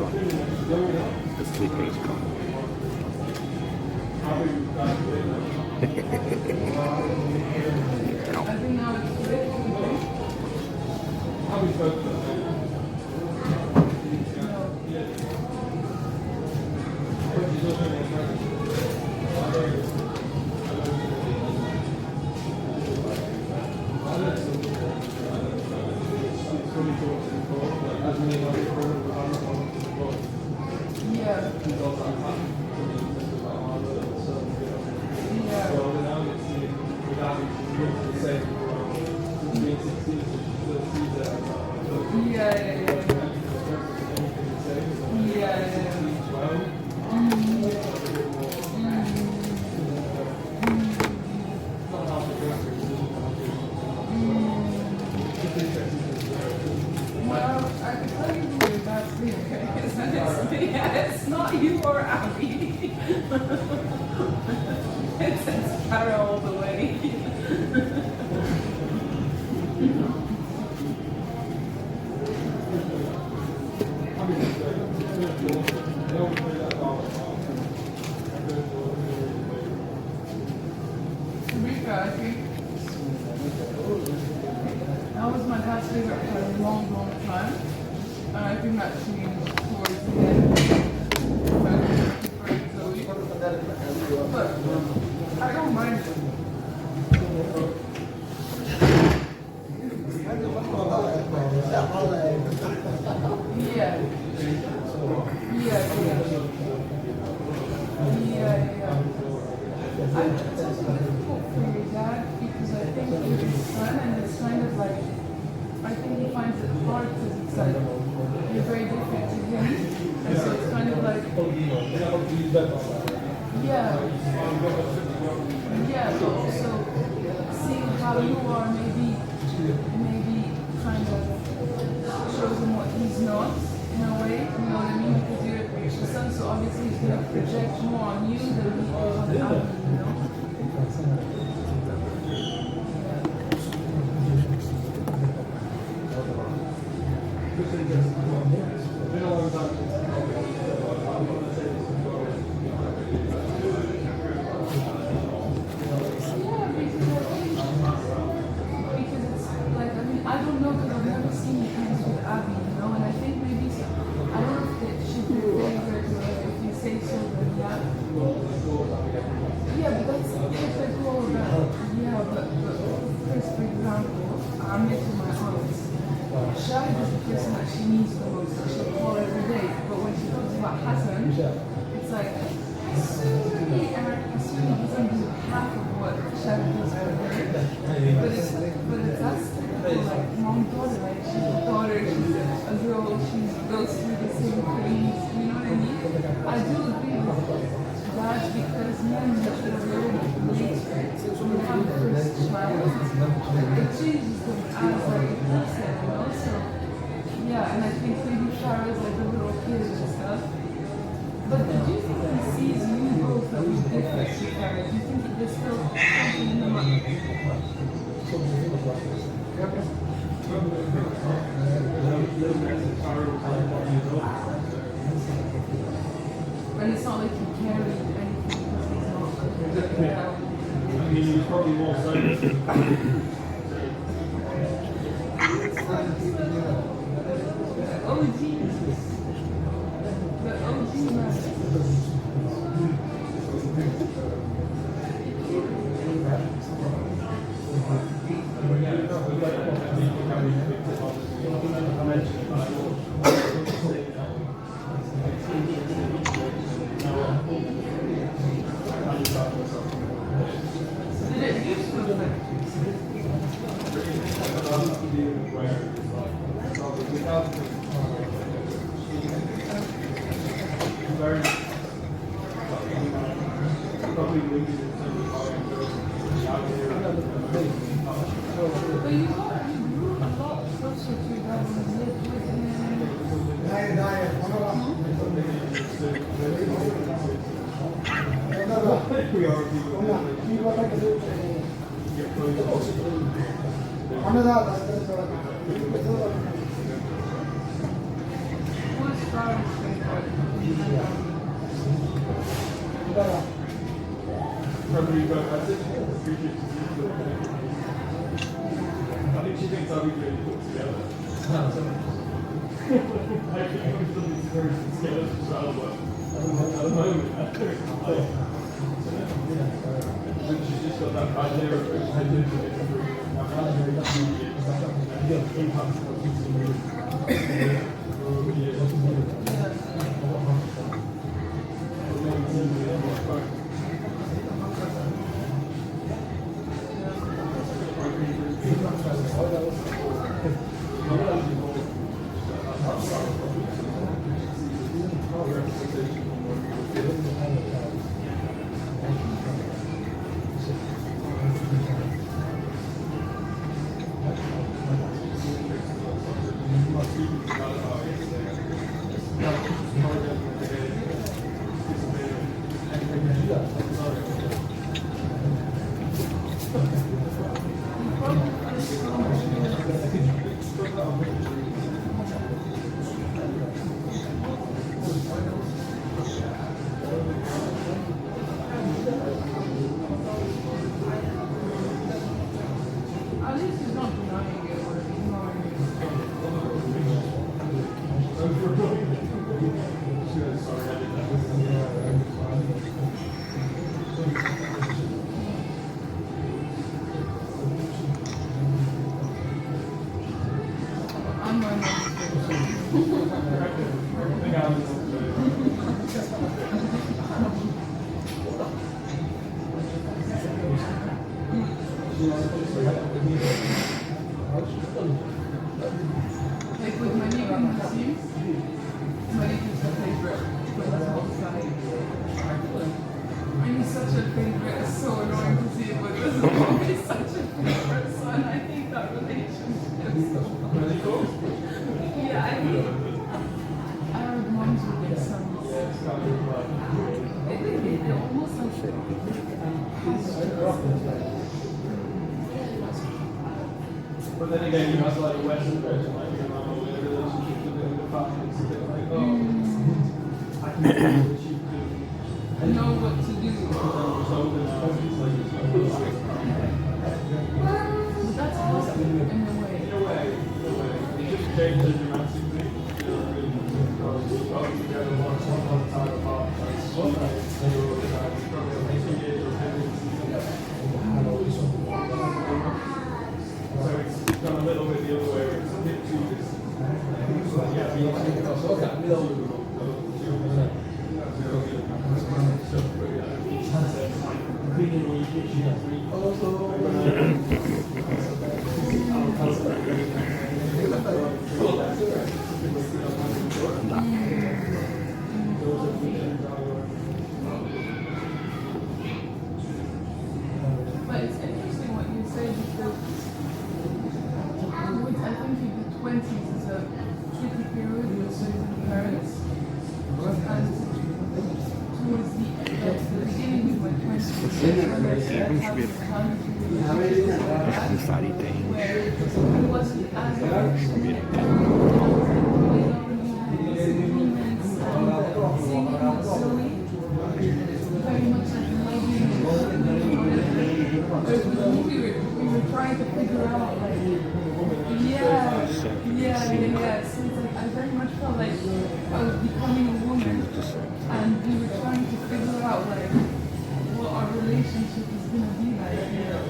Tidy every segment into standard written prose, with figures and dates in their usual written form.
The sweet age car. It's not you or Abby. It's Carol all the way. Rika, I think that was my dad's favorite for a long, long time. And I think that changed towards the end. But I don't mind it. Yeah. It's also difficult for your dad because I think with his son and it's kind of like, I think he finds it hard because it's like, you're very different to him. And so it's kind of like, yeah, but also seeing how you are maybe kind of shows him what he's not in a way, you know what I mean? Because you're the son, so obviously he's going to project more on you than he is on the other, you know? I don't know because I've never seen you hands with Abby, you know, and I think maybe, I don't know if it should be favorite or if you say so, then yeah. Yeah, but that's typical that, yeah, but first, for example, I'm into my aunts. Shahid is the person that she needs the most, so she'll call every day, but when she talks about Hassan, it's like, Sweetie, and Sweetie doesn't do half of what Shahid does for her, but it's us. Like mom, daughter, like she's a daughter, she's a girl, she goes through the same things, you know what I mean? I do agree with that because men have a little bit later when you have the first child, it changes them as like a person, you know? So yeah, and I think maybe Farah's like a little kid and stuff. But do you think he sees you both that was different to Farah? Do you think there's still something in the mind? And it's not like you carry anything because he's not. I mean, he's probably more so. OG. The OG man. But you grew a lot closer to your dad when you lived with him. Who's Farah's friend? Remember you go, that's it. Appreciate you. I think she thinks I'll be really put together. I think I'm still very scared as well, but at the moment, and she's just got that idea of it. I did it At least he's not denying it or ignoring it. I'm my like with my neighbor in the team, my neighbor's a favorite because it's outside. And he's such a favorite, it's so annoying to see, but he's such a favorite son. I think that relationship. Yeah, I think our moms with their sons. I think they're almost like but then again, you have like a Western version, like you know, with a relationship with the family, it's a bit like, oh, I can do what you do. know what to do. That's awesome in a way. In a way, it just changes dramatically. Got together once upon a time apart, so it's gone a little bit the other way. It's a bit too But it's interesting what you say because I think in the 20s is a tricky period with certain parents. And towards the beginning of my 20s, where it wasn't as very much like we were trying to figure out like yeah. So it's like I very much felt like I was becoming a woman and we were trying to figure out like what our relationship is gonna be like, you know.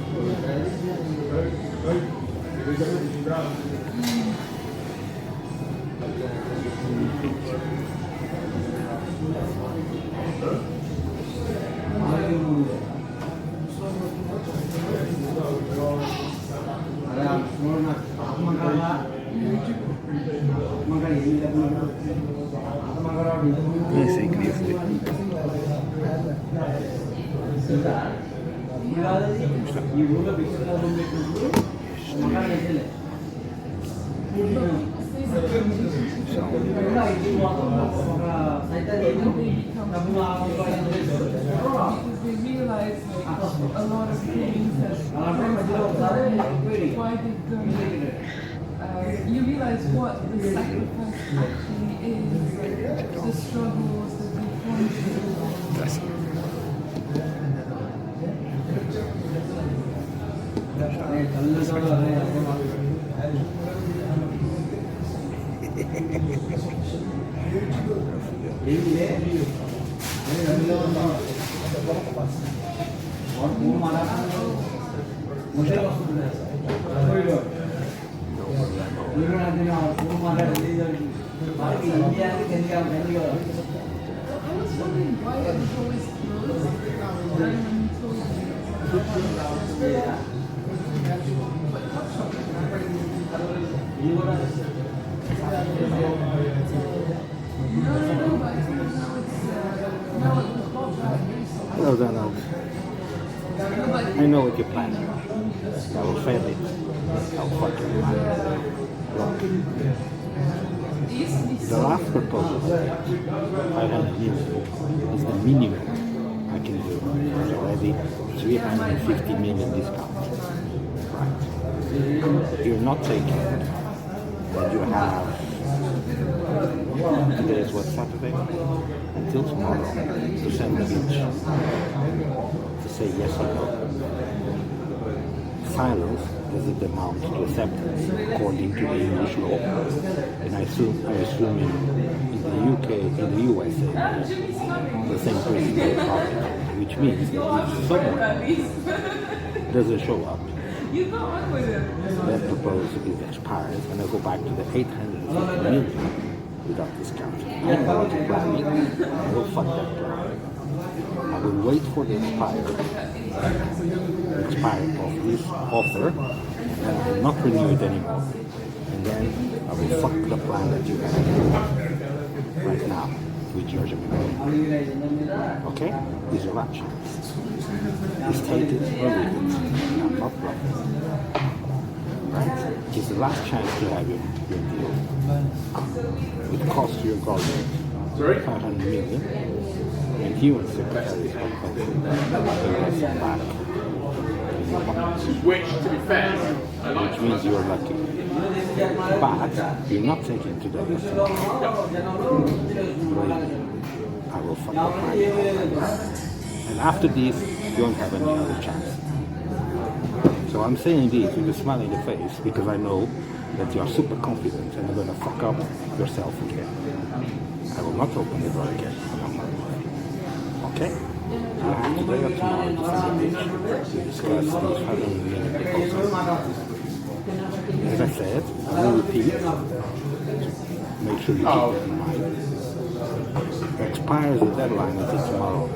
Because they realize like, a lot of things that why they've done it. you realize what the sacrifice actually is, the struggles that we've gone through. I was wondering why it was always closed. And when you told me, but hot chocolate, no, but I think now it was hot right here, so No. no, but I know what you're planning. I will fail it. I'll fucking plan. Look, it used to be the so last proposal, 500 million, is the minimum I can do. It's already 350 million discount. Right. You're not taking it. And you have, today is what, Saturday? Until tomorrow to send the bitch to say yes or no. Silence is the amount to acceptance according to the English law. And I assume in the UK, in the USA, the same principle applies, which means that if someone doesn't show up, you go on with it. that proposal is expired, and I go back to the 850 million without discount. I know what you're planning. I will fuck that plan. I will wait for the expiry of this offer, and I will not renew it anymore. And then I will fuck the plan that you have right now with Georgia Meloni. Okay? These are options. It's tainted or leaked. I'm not wrong. Right? It's the last chance to have your deal. It costs your government 500 million, and human secretary is compensated the rest back. Which, to be fair, I like. Which means you're lucky. But you're not taking today. I will fuck up my and after this, you won't have any other chance. So I'm saying this with a smile in the face because I know that you are super confident and you're going to fuck up yourself again. I will not open the door again. Okay? You have today or tomorrow to send a bitch to discuss these 500 million proposals. As I said, I will repeat. Make sure you keep that in mind. Expires the deadline until tomorrow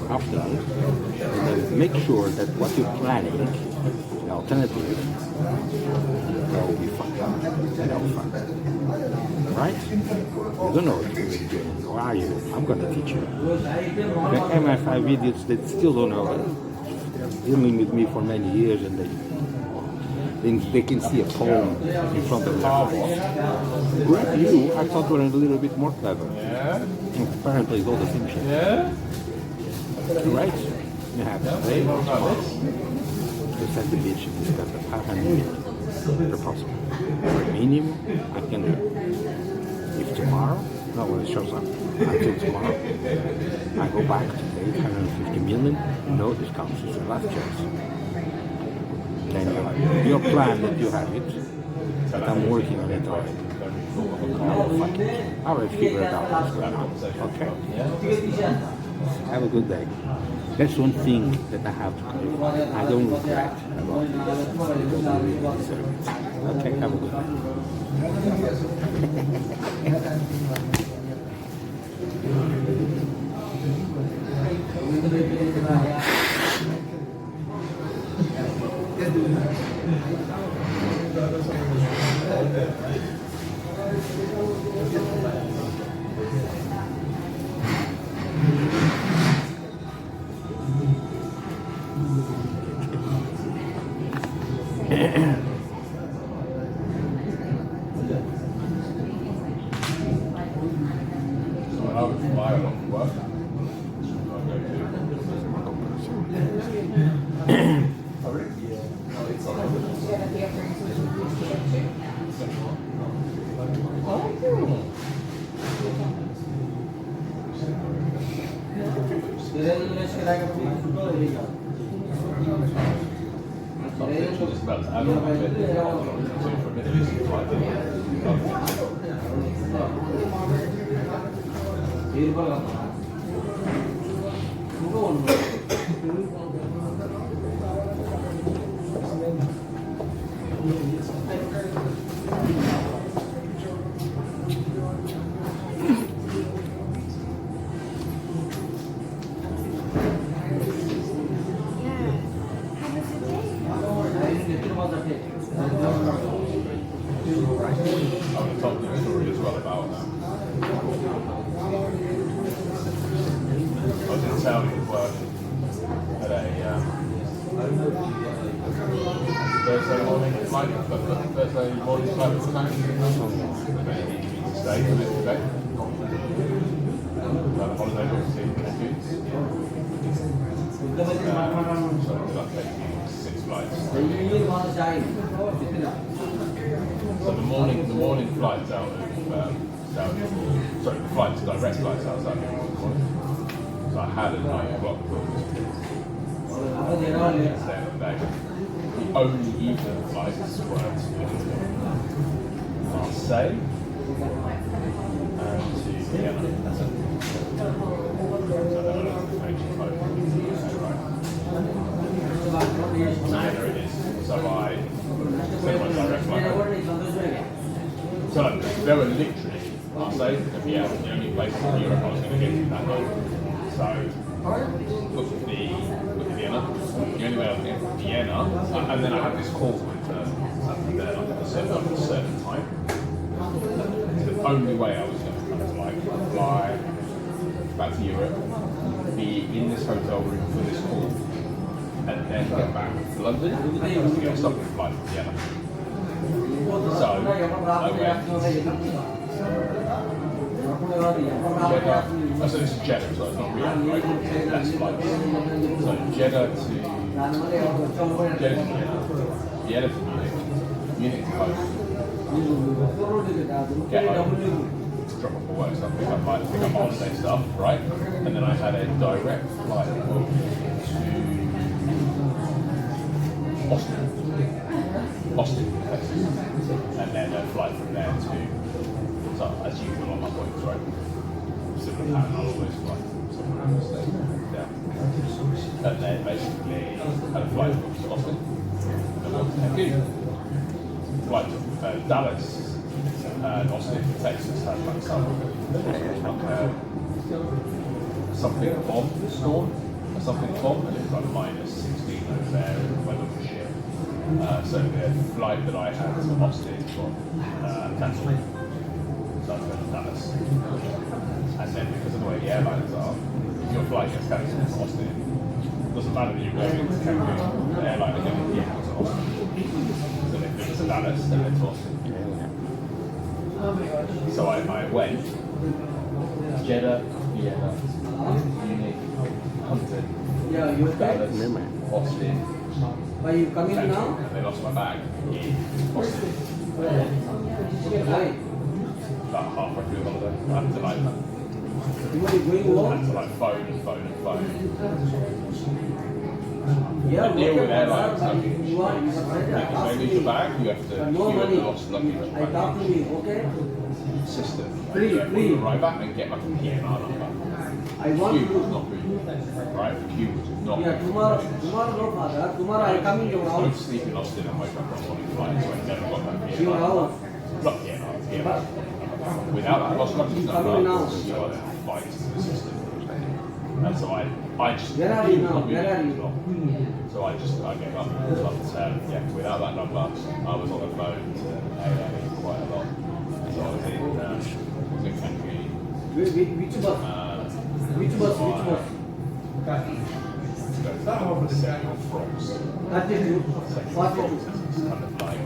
afternoon. And then make sure that what you're planning, the alternative, that will be fucked up. And I'll fuck that. Right? You don't know what you're doing. Or are you? I'm going to teach you. The MI5 idiots that still don't know it, they're dealing with me for many years and they can see a poem in front of their face. With you, I thought we were a little bit more clever. Yeah. And apparently it's all the same shit. Yeah. Right? You have to say to send the bitch and discuss the 500 million proposal. Minimum, I can do. If tomorrow, no one shows up until tomorrow, I go back to the 850 million, no discounts, it's the last chance. Then your plan that you have it, but I'm working on it already. I will figure it out what's going on. Okay? Have a good day. That's one thing that I have to clarify. I don't regret about this because I really deserve it. Okay? Have a good Sorry? I'm literally just about to add on a bit. For a Middle Eastern flight. I want to tell you a story as well about I was in Saudi working at a Thursday morning flight, Thursday morning flight was time. Stay for this day. Holiday booked in Cancun. So I ended up taking 6 flights. So the morning flights out of Saudi, sorry, the direct flights out of Saudi in the morning. So I had a 9 o'clock booked. The only evening flights were to Marseille and to Vienna. There it is. So I set my direct flight. So there were literally Marseille and Vienna, the only places in Europe I was going to get to that night. So looked at Vienna. The only way I was getting to Vienna, and then I had this call with there like at a certain time. So the only way I was going to kind of like fly back to Europe, be in this hotel room for this call, and then get back to London to get a stopping flight from Vienna. So I went. Jeddah, so this is Jeddah, so it's not Riyadh, right? That's flight. So Jeddah to Vienna to Munich, Munich to home. Get home, drop off my work stuff, pick up my holiday stuff, right? And then I had a direct flight booked to Austin, Texas, and then a flight from there to, so as usual on my points, right? Similar pattern, I'll always fly somewhere in the States. Yeah. And then basically had a flight to Austin, and then went to Cancun. Flight to Dallas and Austin, Texas had like something bomb storm, or something bomb, and it was like minus 16 over there, and the weather was shit. So the flight that I had to Austin got cancelled. So I was going to Dallas. And then because of the way the airlines are, if your flight gets cancelled to Austin, it doesn't matter that you're going into Cancun, the airline is going to get to Austin. So they flew to Dallas and then to Austin. So I went Jeddah, Vienna, Munich, London, Dallas, Austin. Are you coming now? And they lost my bag in Austin. About halfway through the holiday. I had to like phone and phone and phone. Yeah, I deal with airlines. Like, you want if they lose your bag, you have to no you have money. lost luggage. I talk to you, okay? System. Free. You arrive back and get like a PNR number. I want Queue was to. not moving. Right? The queue was not Yeah, moving. tomorrow no father. Tomorrow I come in your I house. sleep in Austin and wake up on morning flight, so I never got that PNR. Your house. Not PNR. Without that lost luggage Coming number, now. you are then flight to the system. And so I just Where are you now? Where are you? So I gave up. But yeah, without that number, I was on the phone to AA quite a lot. So I was in Cancun. Which bus? Which bus? To go to Central Frogs. 32. 42. It's kind of like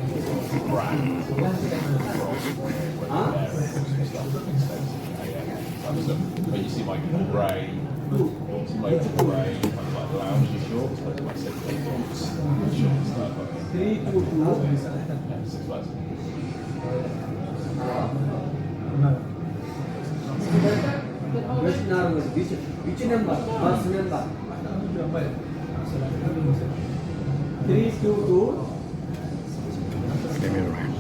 brand Huh? But you see my grey, kind of like loungy shorts, but my Central Frogs shorts. 3 to 2. Yeah, 6 flights. Which number? Which number? Bus number? 322. Give me a round.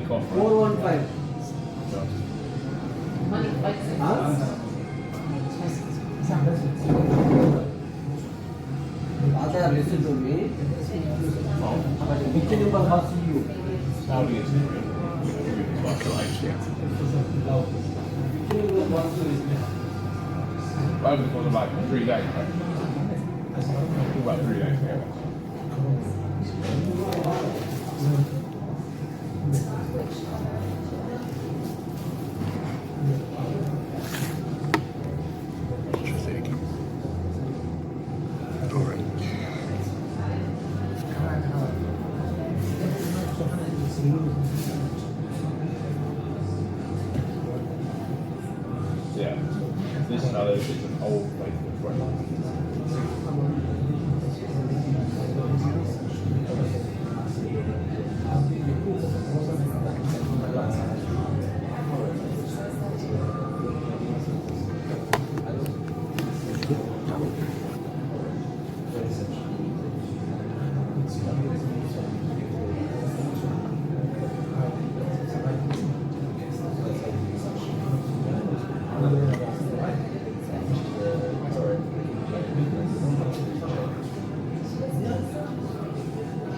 415. Huh? Father, listen to me. Which number was you? Saudi is Yeah. That was about 3 days, right? About 3 days together. Interesting. All right. Yeah. This is another, it's an old place that's right.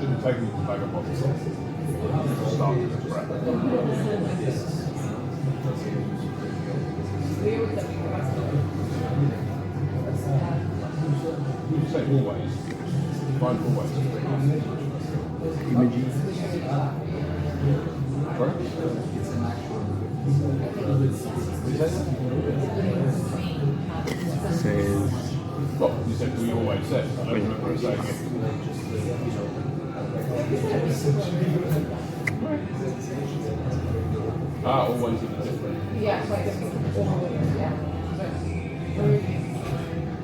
Shouldn't take me to bag of boxes. Start with the Pret. You say always. Find always. Imaging. Sorry? Says Well, you said we always said. I don't remember us saying it. Ah, always in a different. Yeah, quite different. Yeah.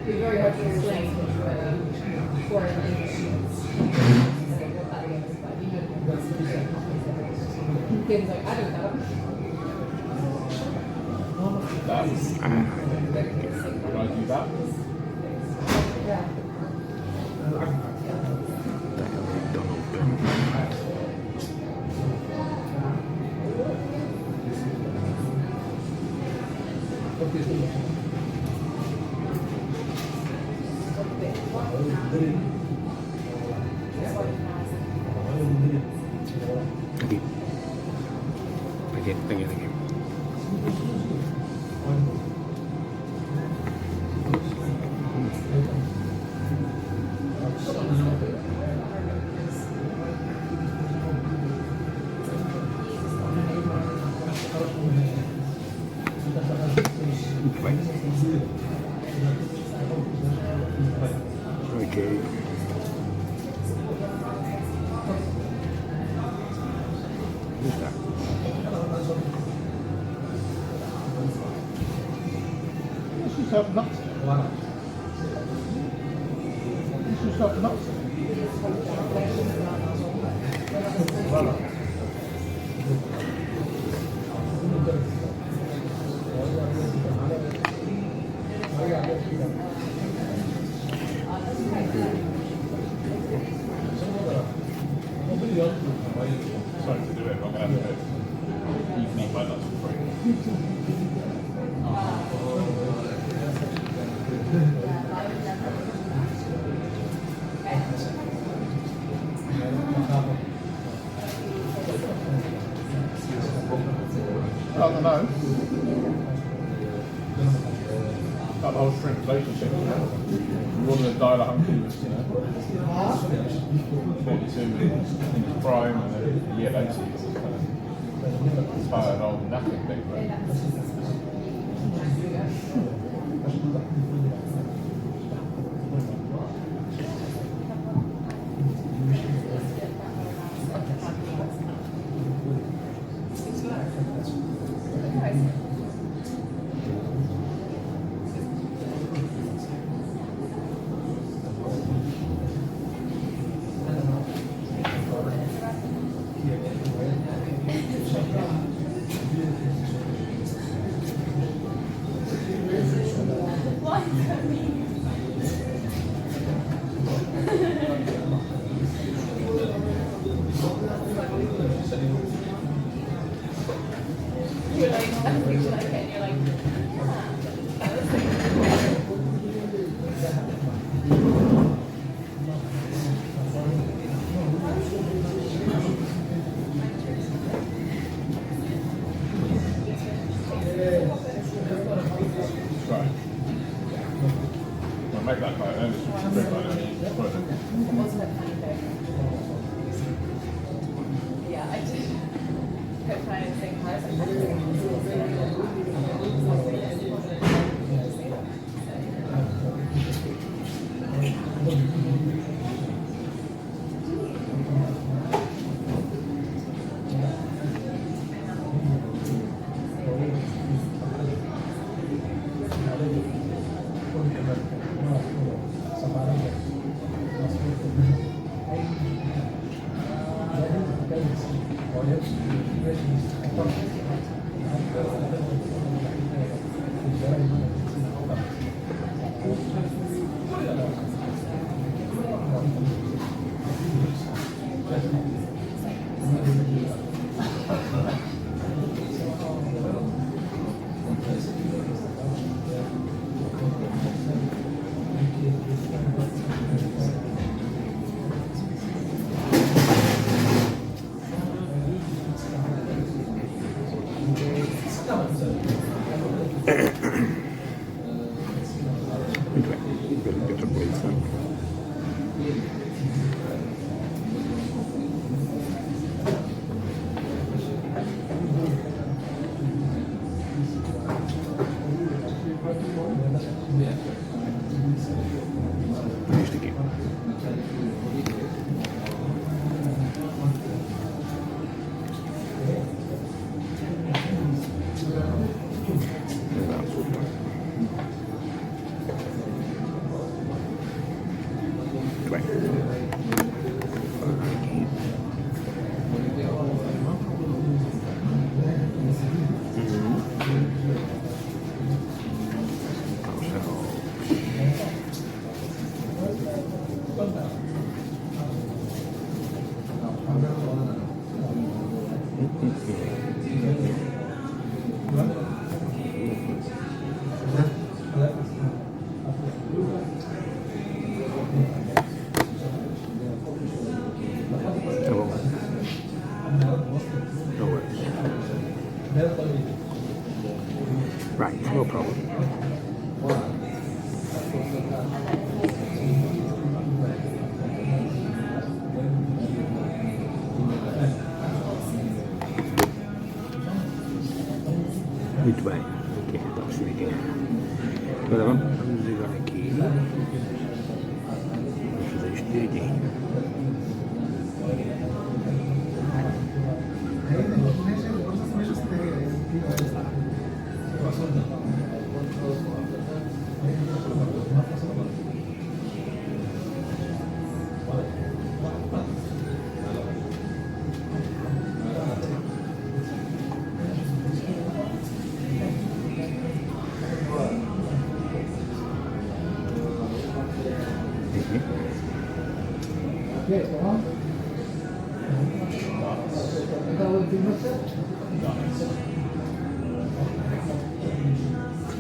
It's very hard to explain for kids like, I don't know. That. Can I do that? Yeah. don't open. Again. Okay. Who's that? This is yourself nuts. This is yourself nuts. Sorry to do it, I'm going to have to do it. You can eat my nuts for free. I don't know. That whole shrimp relationship, you want to die like hungry, you know. 42 in his prime, and then a year later he's kind of tired old nothing big, right? What? Right, no problem. Muito bem, ok, está a perceber aqui. Agora vamos ligar aqui. Vamos fazer isto direitinho.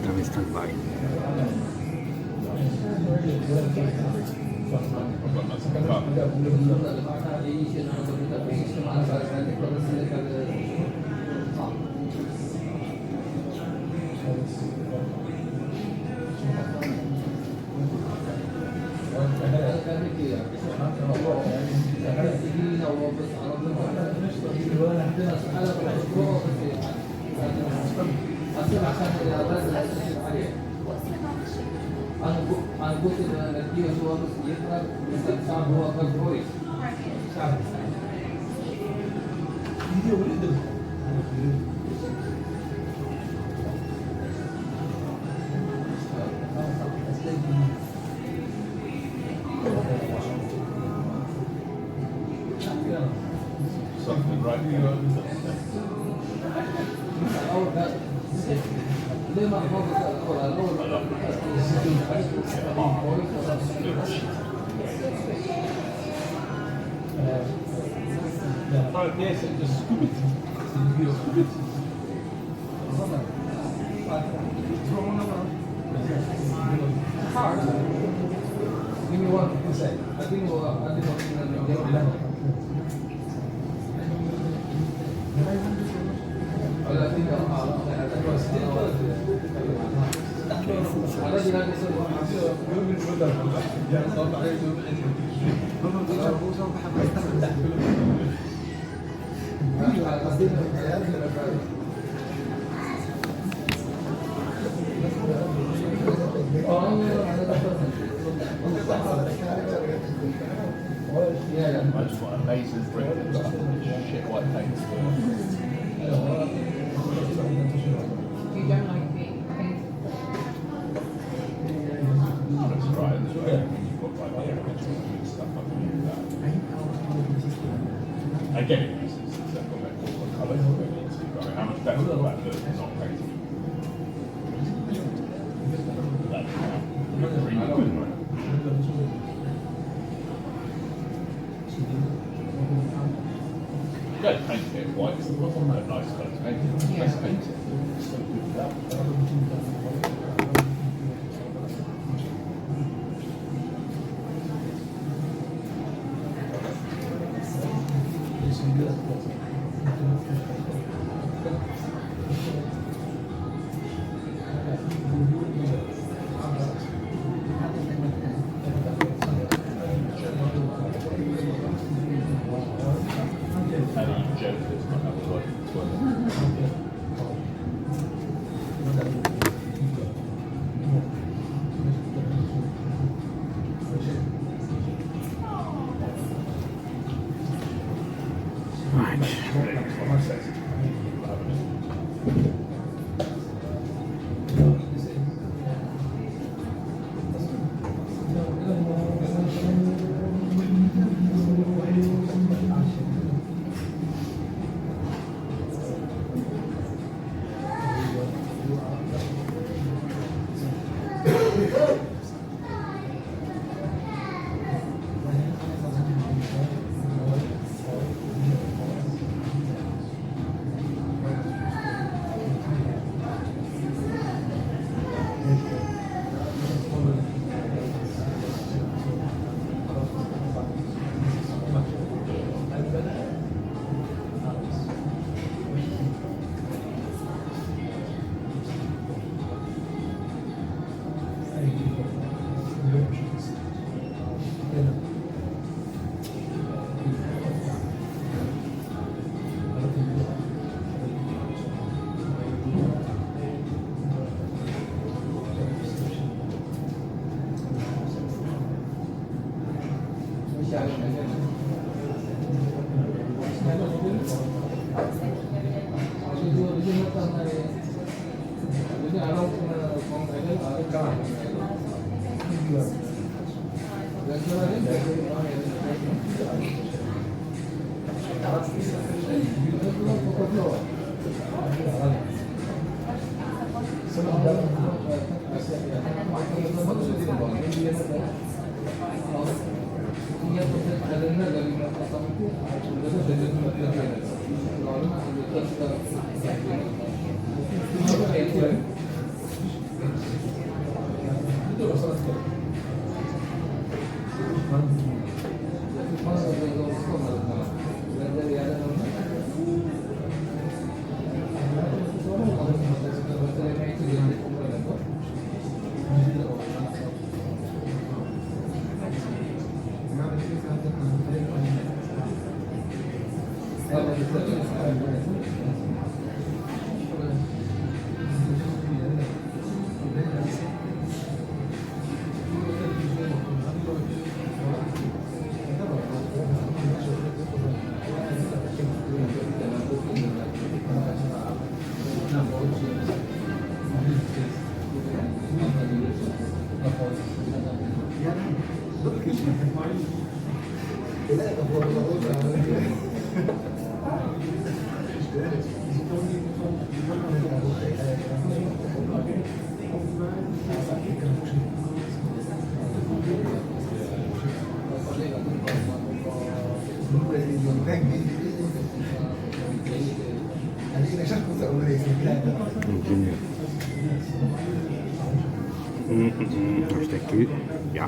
Now it's stand by. Something right here. Yes, just scoop it. Scoop it. Hard. Give me one inside. I think I just want amazing Brixton stuff and shit white paint. You don't like being painted. Let's try it. You've got like the heritage and stuff underneath that. I get it, it's simple, what colours they need to be going. How much better would that look not painted? Yeah, paint it white, it's a nice colour to paint it. Let's paint it. Hartstikke ja.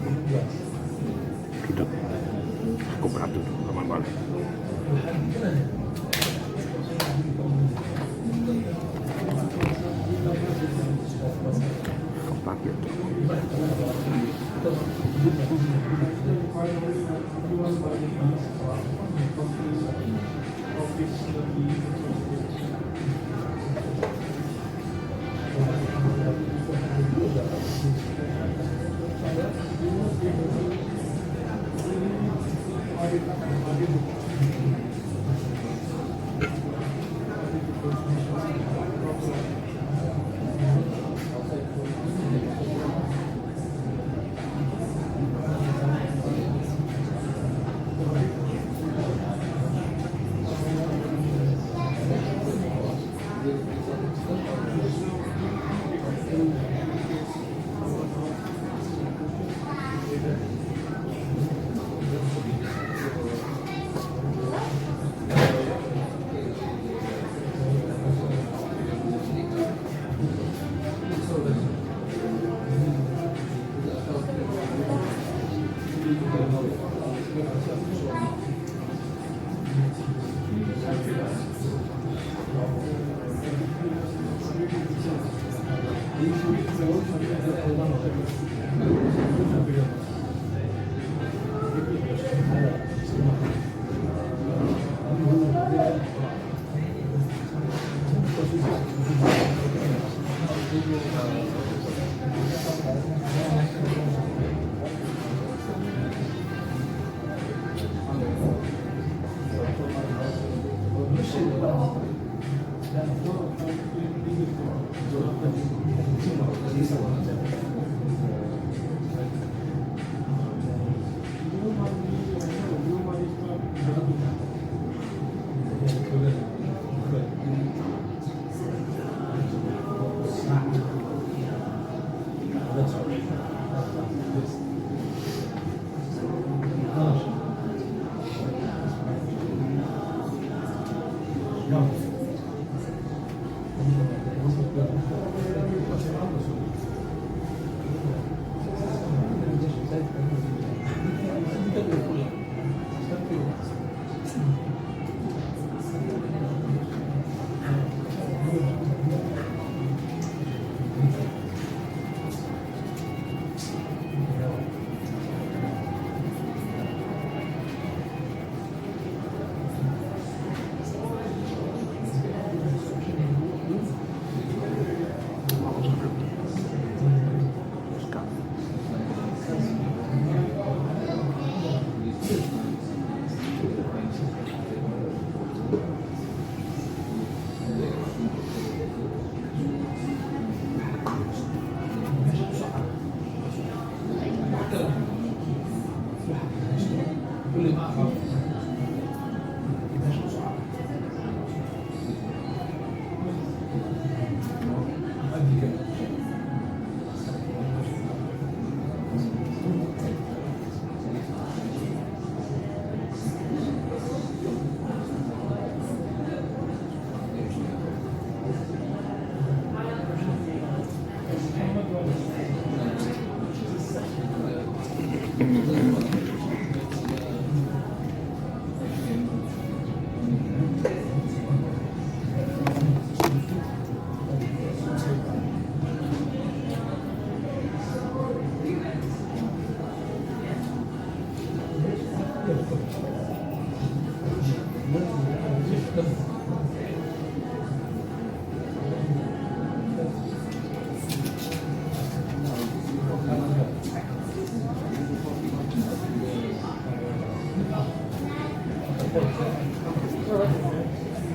Doe dat. Kom maar, doe dat. Kom maar. Pak je het.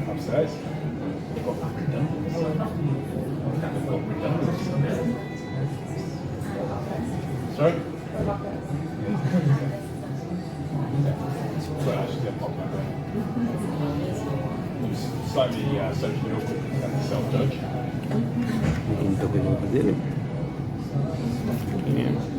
Upstairs. They've got that redundancy. They've got redundancy. Sorry? Well, actually, they're pop that. Slightly socially awkward and self-judge. Punto che devo vedere. Niente.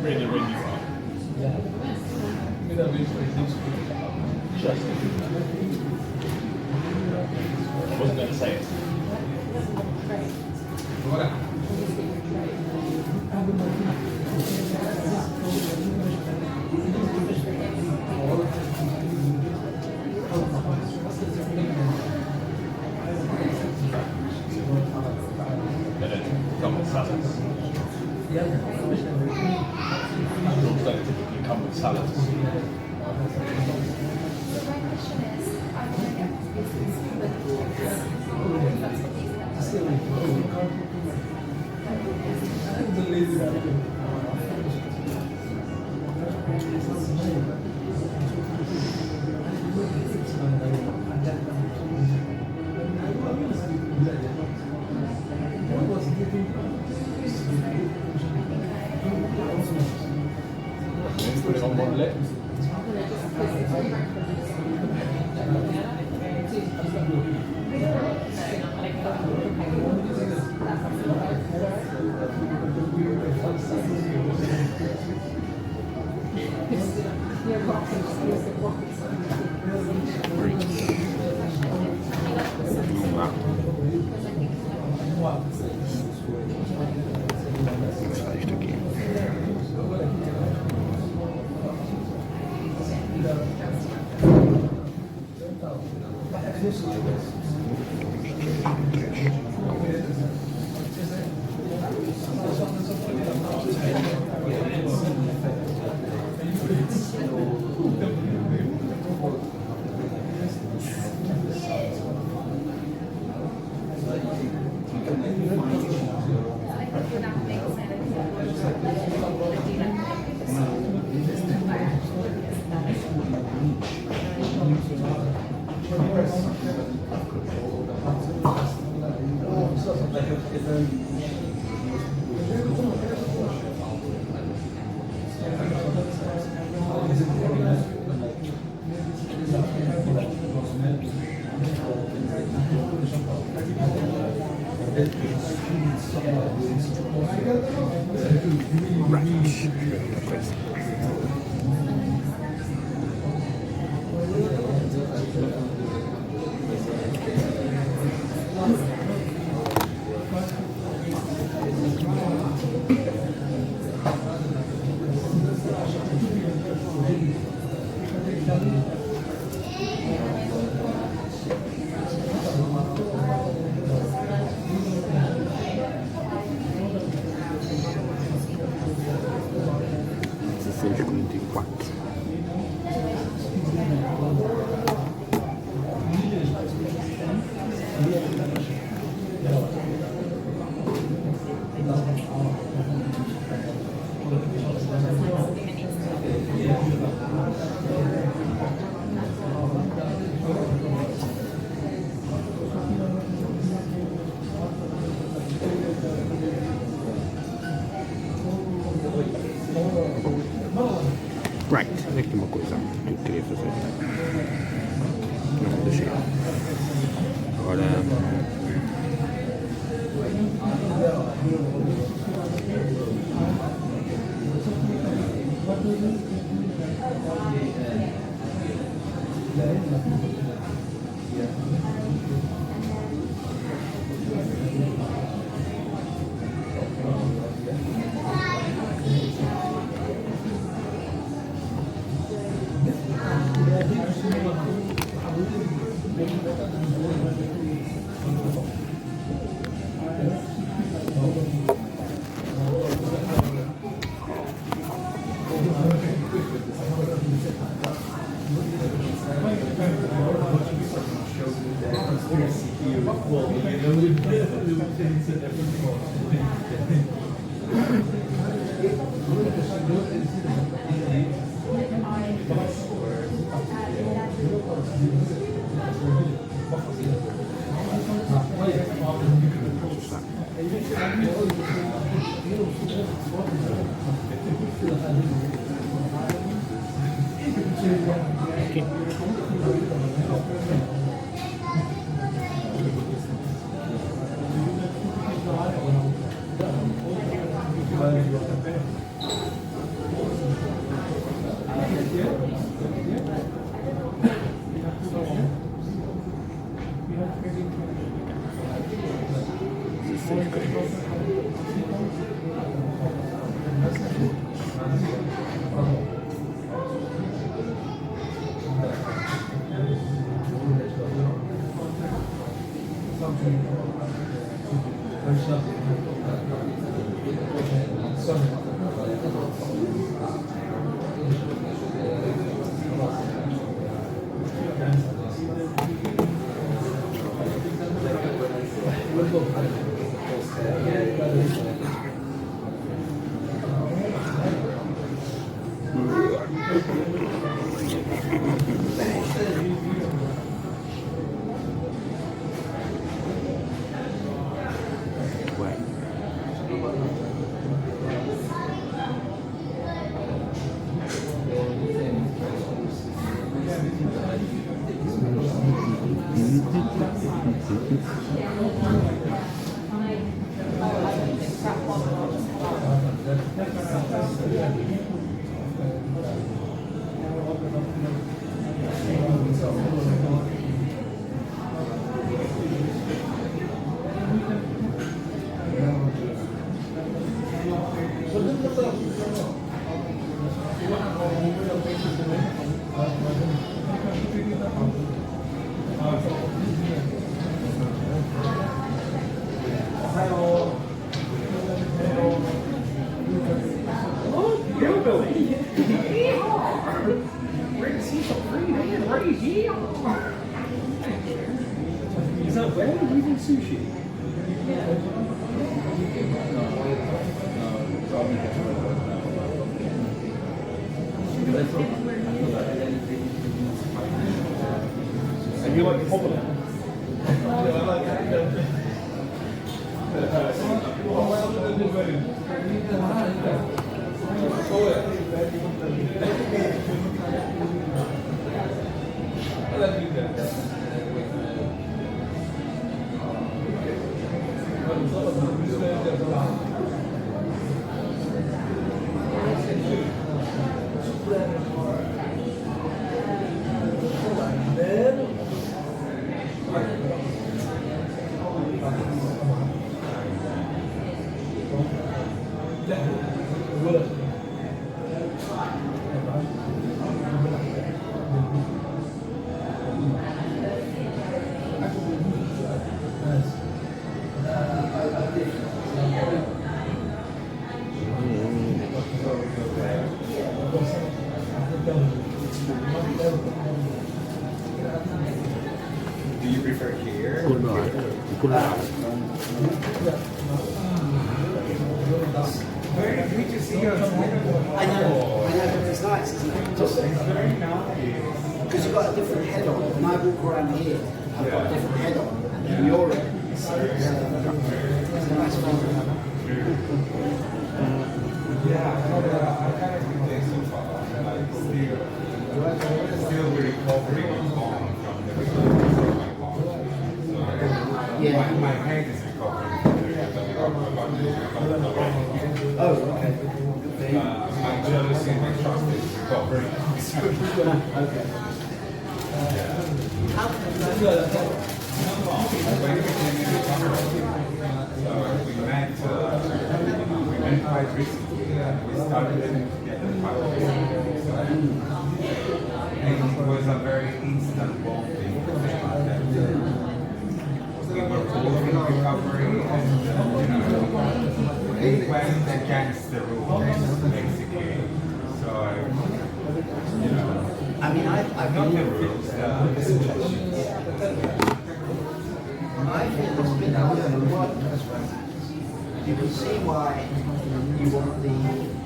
Really, really well. I wasn't going to say it. They don't come with salads. Rules don't typically come with salads. put it on one lip. Das reicht okay. Right, mettiamo questa, tutte le fasette. No, così. Ora... Brixton for free, man, right here. Is that where we're eating sushi? And you like the popcorn? Do you prefer here? คุณหน่อยคุณหน่อย Very good to see you. I know, it's nice, isn't it? It's very nice. Because you've got a different head on. When I walk around here, I've got a different head on. And you're in. So it's a nice feeling. Yeah, I kind of think so far. Like still recovering from the recovery from my mom. So Yeah. my head is recovering from the recovery. Oh, okay. Good thing. My jealousy and my trust is recovering. Okay. When we came in the summer, we met quite recently. We started living together quite recently. And it was a very instant bonding thing. We were both in recovery and, it went against the rules, basically. So, I mean, I've not the been. rules, the suggestions. I feel it's been work. You can see why you want the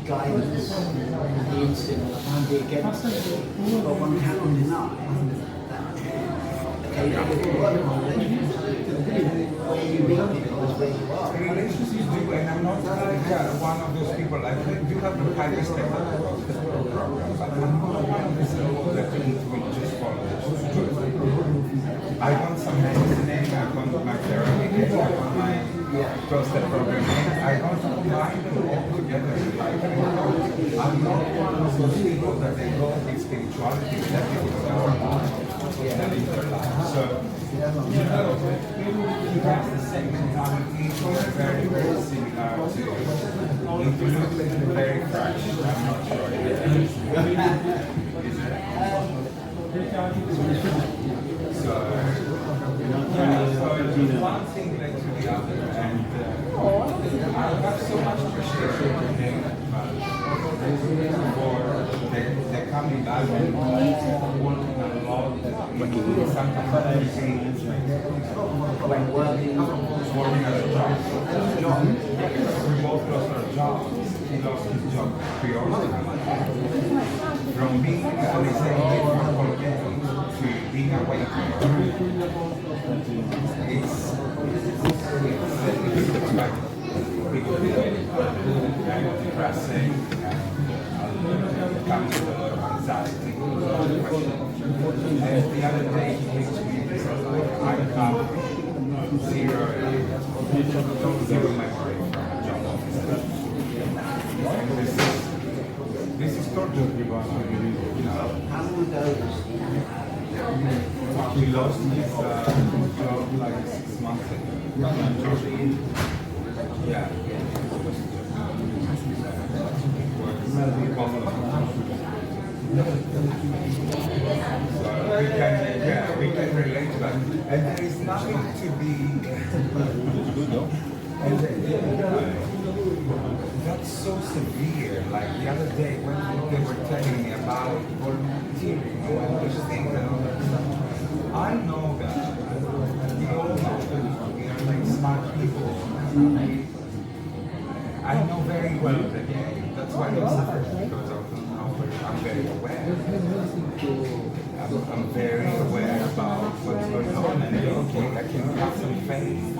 guidance, the instinct, and the against it. But one cannot deny that occasionally work on relationships. Where you meet people is where you are. Relationships do, and I'm not like one of those people. I do have a high respect for the program, but I'm not one of those people that will just follow the truth. I want some medicine, I want my therapy, I want my trusted program, I want to combine them all together. I'm not one of those people that they go with spirituality, that people that live their life. So, that's the same mentality, very, very similar to, if you look very fresh, I'm not sure it is. So one thing led to the other, and I have so much appreciation for them for the coming back and working a lot in Santa Fe, working at a job. We both lost our jobs. He lost his job periodically. From being an executive for Colgate to being a waiter, it's depressing and comes with a lot of anxiety. And the other day he came to me and said, I have zero memory from a job officer. And this is torture. How long ago? He lost his job like 6 months ago. Yeah. So we can relate to that. And there is nothing to be. And That's so severe. Like the other day when they were telling me about volunteering and all these things and all that stuff. I know that we all know that we are like smart people. I know very well the game. That's why I'm suffering, because I'm very aware. I'm very aware about what's going on, and okay, I can have some faith.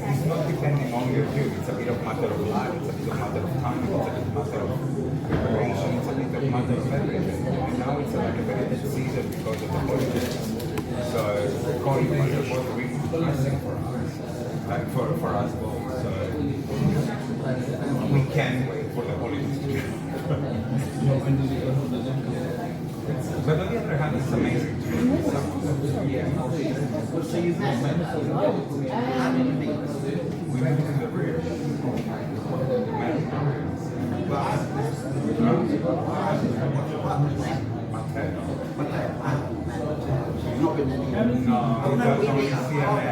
It's not depending on your view. It's a bit of matter of life. It's a bit of matter of time. It's a bit of matter of preparation. It's a bit of matter of everything. And now it's like a very big season because of the holidays. So the holidays was really blessing for us, like for us both. So we can wait for the holidays to come. But on the other hand, it's amazing to meet someone. So you've met how many people? We met in the rear. Not been any. No, he does only CMA.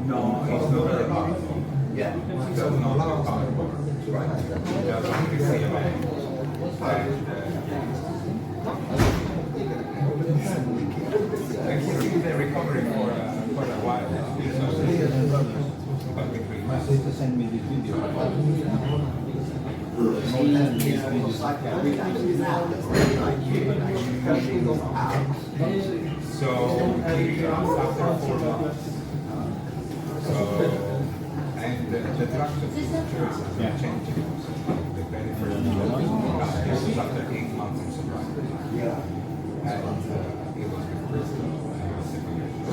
No, he's not a passport. Yeah. He does not have a passport. Right. He does only CMA. And he's been recovering for quite a while now. But between us. Send me this video. So he comes after 4 months. So and the drug choices are changing. The benefit this is after 8 months of sobriety. And it was with Brixton when he was 7 years old.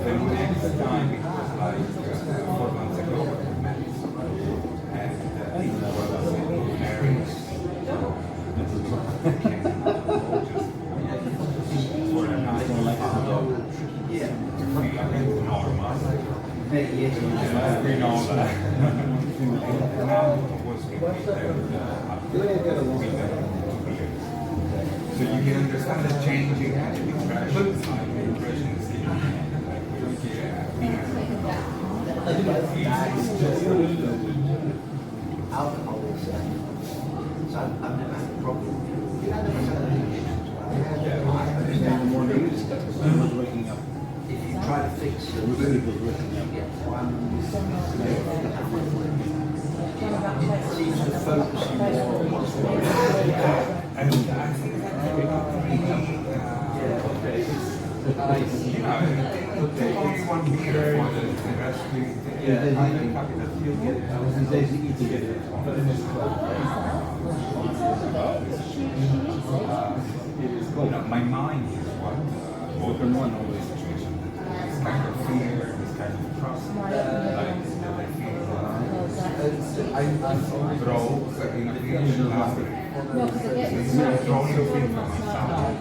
The next time it was like 4 months ago when we met. And it was in Paris. For a night. Yeah. Normal. We know that. Now was with me there. So you can understand the changing and the impressions. The impressions Alcohol is so I've never had a problem. You had never had any issues. I understand more news. If you try to fix it, you get one. It seems to focus you more on what's wrong. And I think that only one beer for the rest of my mind is what open one always situation. This kind of fear, this kind of trust, like that I feel throw in a feeling after. Throw your thing from myself.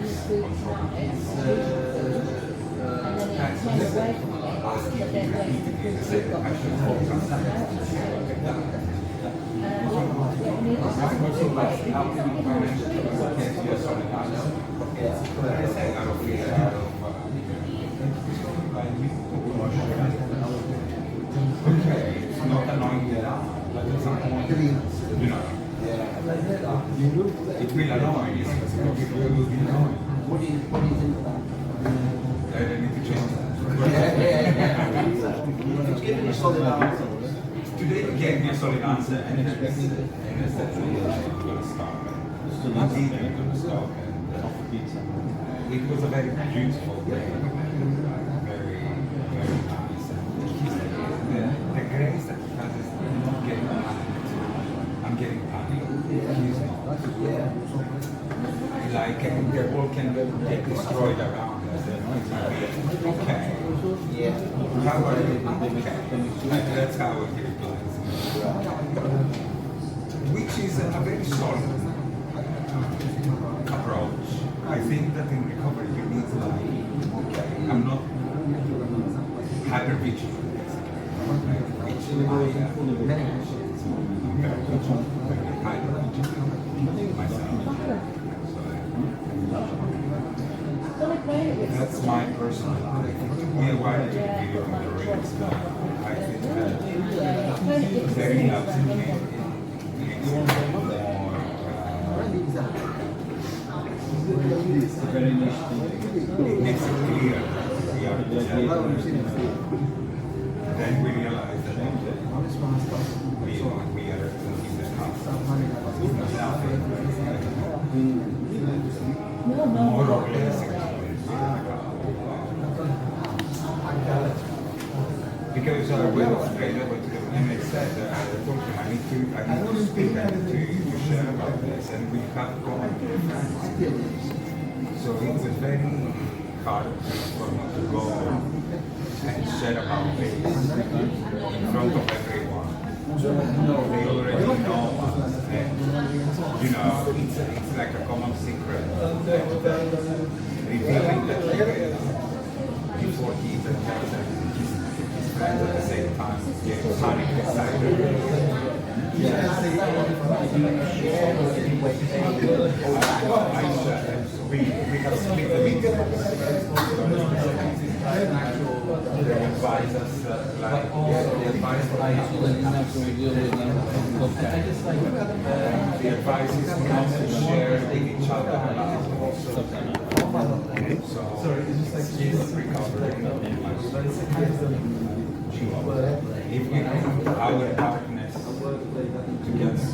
Asking you repeatedly to say that I should hold something. How can you manage to get your solid answer? I say out of fear, okay, it's not annoying enough, but it's not annoying, you know. It will annoy you, it will be annoying. What do you think of that? I need to change that. It's giving you solid answer. Today you gave me a solid answer, and then I said, I'm going to stop. I'm going to stop. It was a very beautiful day, very, very nice. The grace that he has is not getting panicked. I'm getting panicked. Like the world can get destroyed around us. Okay. Yeah. How are you? Okay. That's how he replies. Which is a very solid approach. I think that in recovery you need to okay, I'm not hyper vigilant. That's my personal life. we are watching the video from the rings. I think that very loves it makes it more it makes it clear we are then we realize that we are in the house. More or less because when Australia went to the and they said I told him I need to speak, I need to share about this, and we can't go on to France. So it was very hard for me to go and share about this in front of everyone. They already know us, and you know, it's like a common secret. Revealing that before he even tells them his friends at the same time, get panic excited. We have split the meeting. They advise us, the advice is not to share with each other about so he's recovering. If we put our darkness together,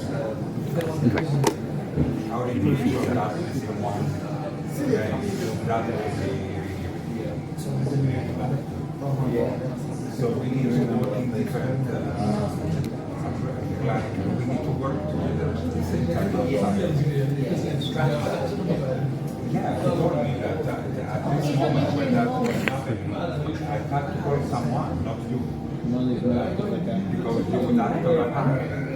our individual darkness in one, then that will be so we need to work in different like we need to work together at the same time. Yeah, he told me that at this moment when that was happening, I had to call someone, not you. Because you would act automatically.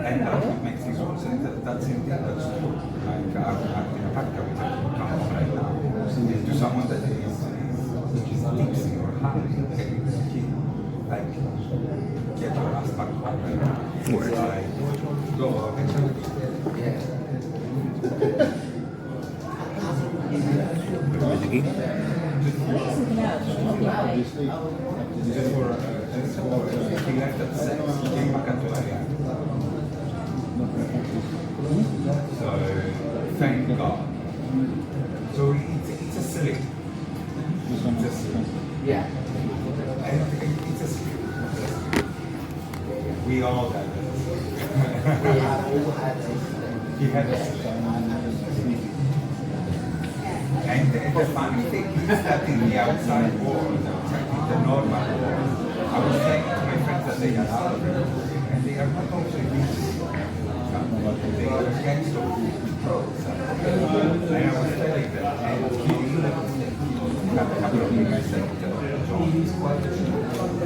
And that's what makes it so sense. That's indeed that's true. Like acting practically come on right now. To someone that is tipsy or high, like get your ass back home right now. It's like go he left at 6, he came back at 2 So thank God. So it's a slip. It's a slip. Yeah. It's a slip. We all had it. We have all had it. He had a slip. And the funny thing is that in the outside world, in the normal world, I was saying to my friends that they are out of it, and they are not also used to it. They are against all pros. And I was telling them, and he had a couple of years that John is quite a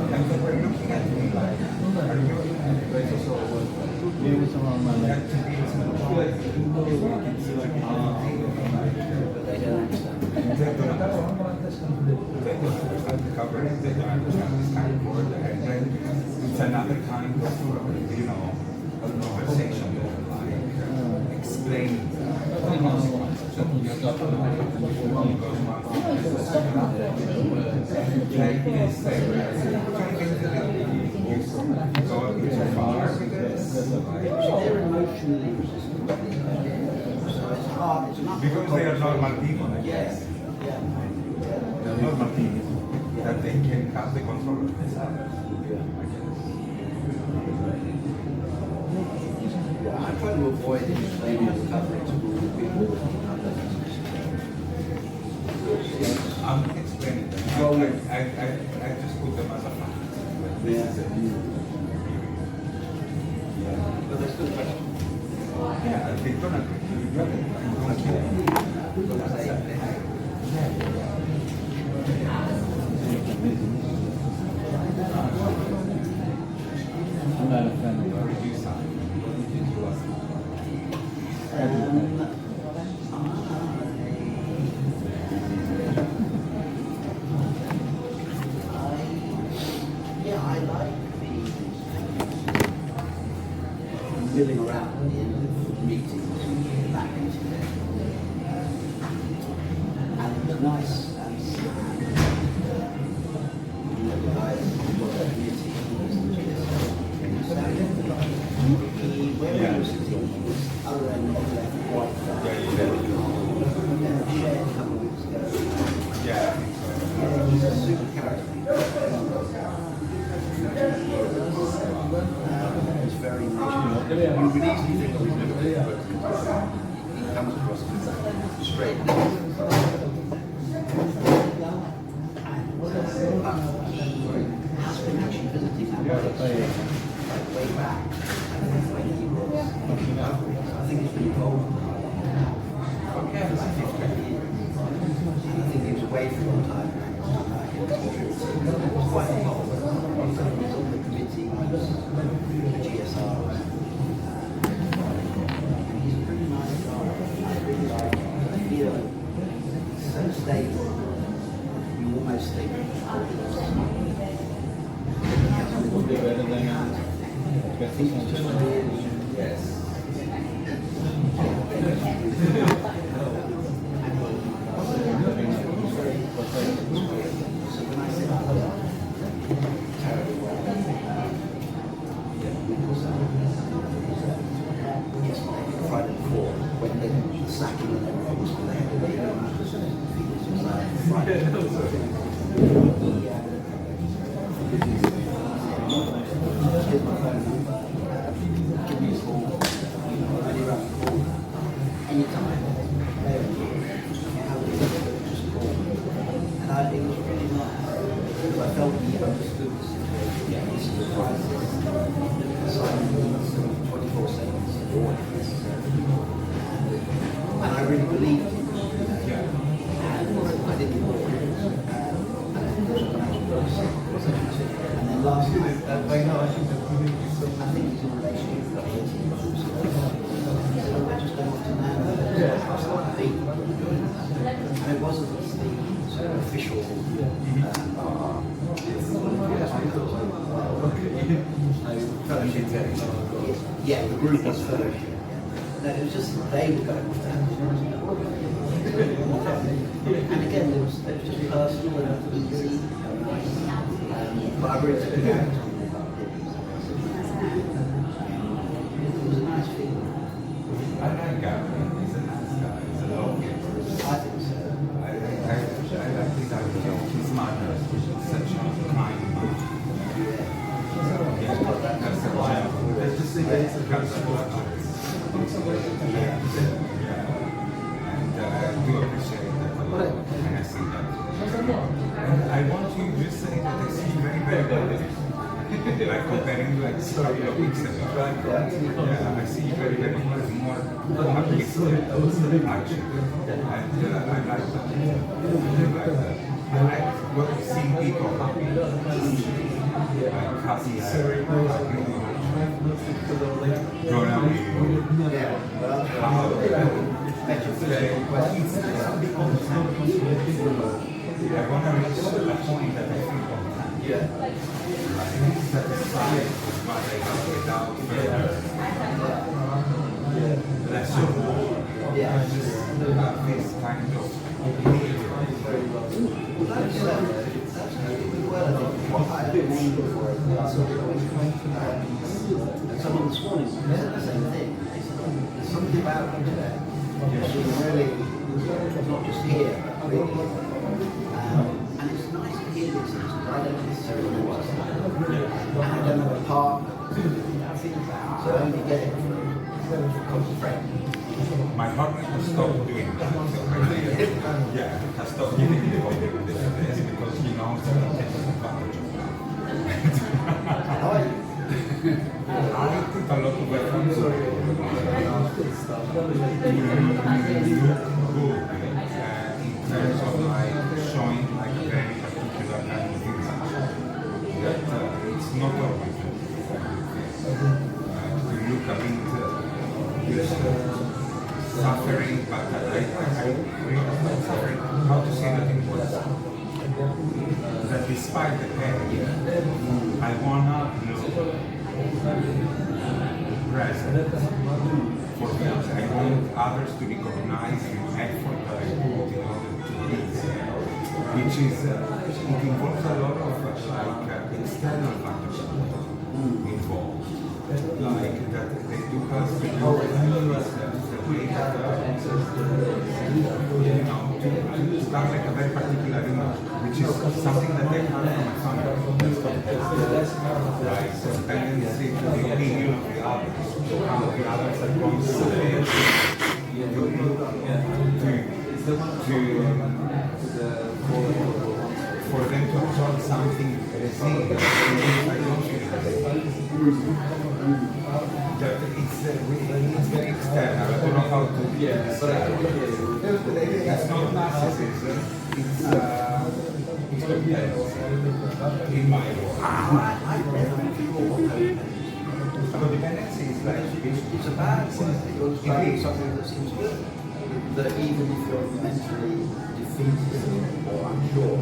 and they were looking at me like, are you covering, they don't understand this kind of word, and then it's another kind of, you know, conversation, like explaining the consequences of your like this, go a bit too far They're emotionally so it's hard. It's not because they are normal people. Yes. Yeah. They're normal people that they can have the control of themselves. Yeah, I try to avoid explaining the coverage to people. I'm explaining them. I just put them as a fact. This is it. But there's still questions. Yeah, they don't agree. I don't care. I'm not a fan of Where did you sign? Yeah, I like the milling around in meetings, that and the nice and sad. Where he was sitting, other than the left white shared a couple of weeks ago. Yeah. He's a super character. He's very emotional. You would easily think of him as a he comes across straight. But he has been actually visiting that place way back when he was I think he's been involved for like 15 years. I think he was away for a long time. He was quite involved. He's on the committee, the GSR. He's a pretty nice guy. I really like him. I feel so stable. You almost think he has a little bit better than I think he's just really yes. Friday before, when they sacking and everything was there, Friday. Here's my phone number. Give me a call. Ready around the call. Anytime. Just call. And it was really nice because I felt he understood the situation. This is a crisis. Simon needs 24 seconds of audience. And I really believed him. And I didn't walk. And then last night, I think he's in a relationship with the team. He said, oh, we're just going off to Nana. And it wasn't the sort of official yeah, the group was fellowship. No, it was just they were going off to Nana. And again, there was just personal and easy. But I really took it out. It was a nice feeling. I like Gavin. He's a nice guy. He's a lovely person. I think so. I think that his mother is such a kind man. That's a gem. And I do appreciate that a lot. And I see that. And I want to just say that I see very, very well. Like comparing like a couple of weeks ago. Yeah, I see very, very more artistic action. And I like that. I like seeing people happy. Like happy, growing up with Yeah, well, how I want to reach a point that I feel content. yeah. Satisfied with what I have without further less or more. Yeah. Just have this kind of behavior. What I've been aiming for is someone this morning said the same thing. They said, there's something about you today. She's really not just here, but really. And it's nice to hear these things because I don't necessarily know what's happening. And I don't have a partner. So I only get it from a friend. My partner has stopped doing that. Yeah, has stopped giving me the confidence because he knows that I'm taking advantage of that. How are you? I put a lot of effort to look good in terms of like showing like a very particular kind of image that it's not always to look a bit suffering, but I really not suffering. How to say that in words? That despite the pain, I wanna look present for things. I want others to recognize the effort that I put in order to do this. which is it involves a lot of external factors involved, like that they do have to do the way that to start like a very particular image, which is something that they have from my family. Like the tendency to the opinion of the others, how the others are going to for them to absorb something resilient. I don't it's very external. I don't know how to describe it. It's not narcissism. It's competency. In my world. Codependency is like It's a bad word. You're describing something that seems good. That even if you're mentally defeated or unsure,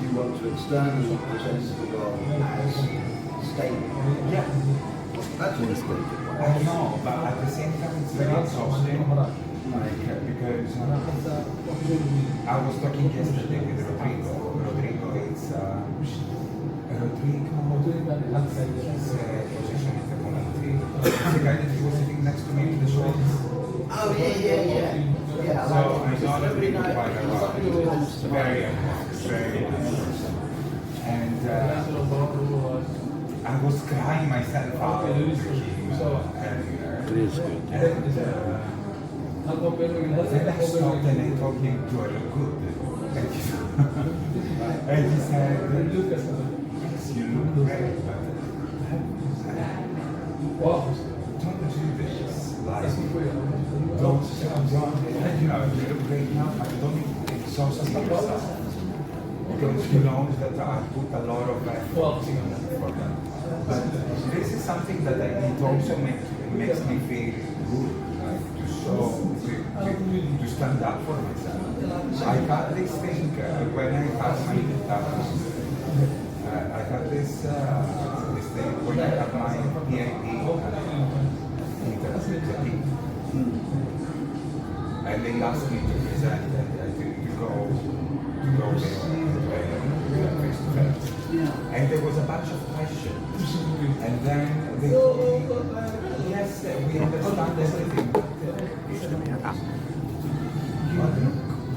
you want to externally present to the world as stable. yeah. That's what it's good. I know, but at the same time it's very exhausting. Like because I was talking yesterday with Rodrigo. Rodrigo is his position is the community. The guy that he was sitting next to me in the show. Oh yeah. Yeah, So I know that we nice. quite a lot. It's very nice. And I was crying myself out to him earlier. It is good. And then I stopped and I told him, "Do I look good?" And he said, "Yes, you look great, but don't do this. Like, don't, you know, you look great now, but don't exhaust yourself. Because you know that I put a lot of effort for that. But this is something that it also makes me feel good, like to stand up for myself. I had this thing when I had my I had this thing when I had my PIP and they asked me to present to go there face to face. And there was a bunch of questions. And then they told me, yes, we understand everything. You look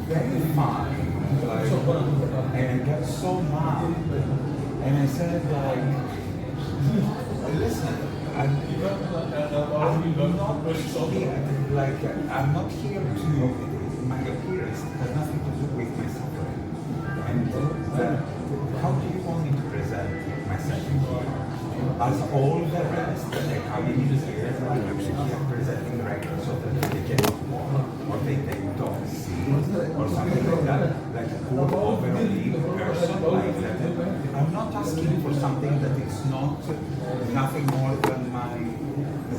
very fine. Like, and I got so mad. And I said, like, listen, I'm not here to, my appearance has nothing to do with my suffering. And how do you want me to present myself here? As all the rest that they come in here, I'm presenting records so that they get or they don't see, or something like that, like a poor overly person like that. I'm not asking for something that is nothing more than my